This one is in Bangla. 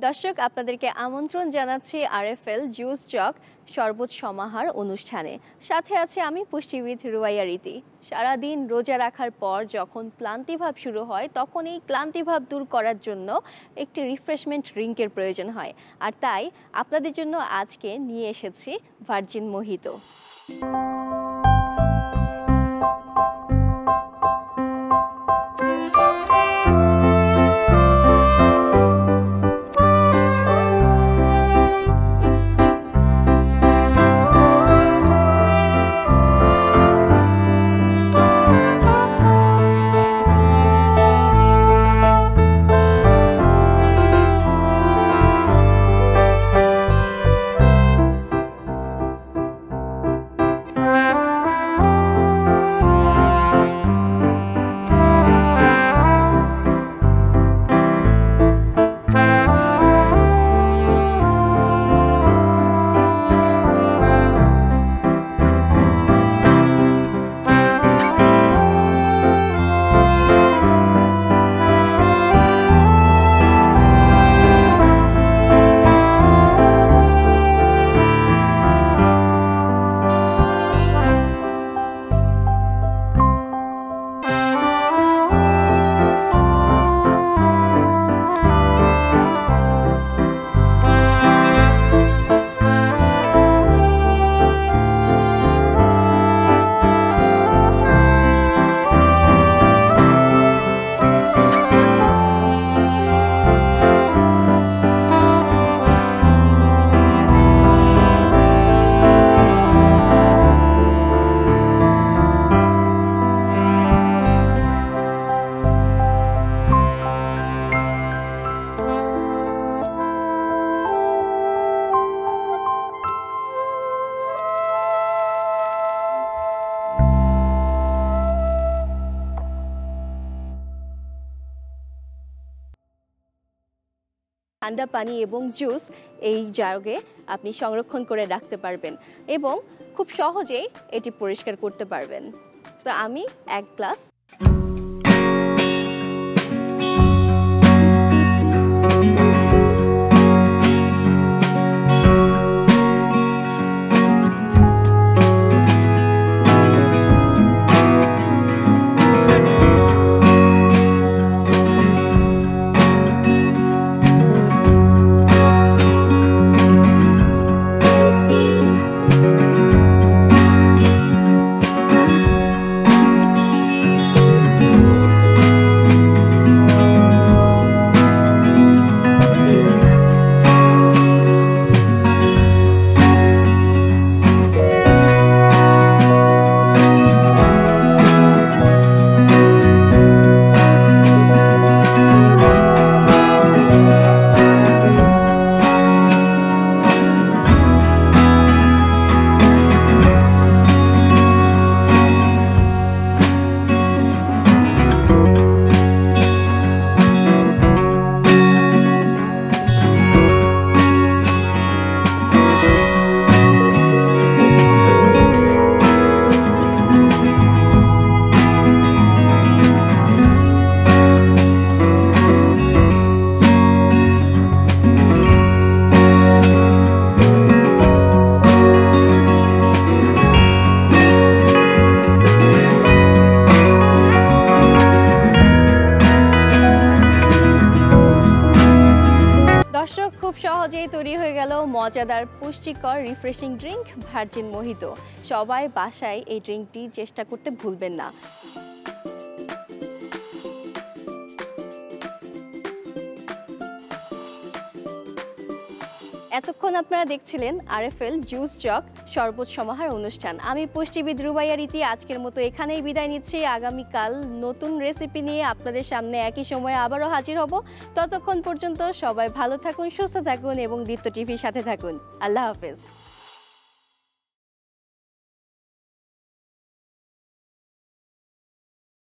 দর্শক আপনাদেরকে আমন্ত্রণ জানাচ্ছি আরএফএল জুস জগ শরবত সমাহার অনুষ্ঠানে। সাথে আছে আমি পুষ্টিবিদ রুবাইয়া রীতি। সারাদিন রোজা রাখার পর যখন ক্লান্তিভাব শুরু হয় তখন এই ক্লান্তিভাব দূর করার জন্য একটি রিফ্রেশমেন্ট ড্রিঙ্কের প্রয়োজন হয়, আর তাই আপনাদের জন্য আজকে নিয়ে এসেছি ভার্জিন মোহিতো। ঠান্ডা পানি এবং জুস এই জাগে আপনি সংরক্ষণ করে রাখতে পারবেন এবং খুব সহজেই এটি পরিষ্কার করতে পারবেন। তো আমি এক গ্লাস খুব সহজেই তৈরি হয়ে গেল মজাদার পুষ্টিকর রিফ্রেশিং ড্রিঙ্ক ভার্জিন মোহিতো। সবাই বাসায় এই ড্রিঙ্কটি চেষ্টা করতে ভুলবেন না। এতক্ষণ আপনারা দেখছিলেন আরএফএল জুস জগ শরবত সমাহার অনুষ্ঠান। আমি পুষ্টিবিদ রুবাইয়া রীতি আজকের মতো এখানেই বিদায় নিচ্ছি। আগামীকাল নতুন রেসিপি নিয়ে আপনাদের সামনে একই সময়ে আবারও হাজির হব। ততক্ষণ পর্যন্ত সবাই ভালো থাকুন, সুস্থ থাকুন এবং দীপ্ত টিভির সাথে থাকুন। আল্লাহ হাফেজ।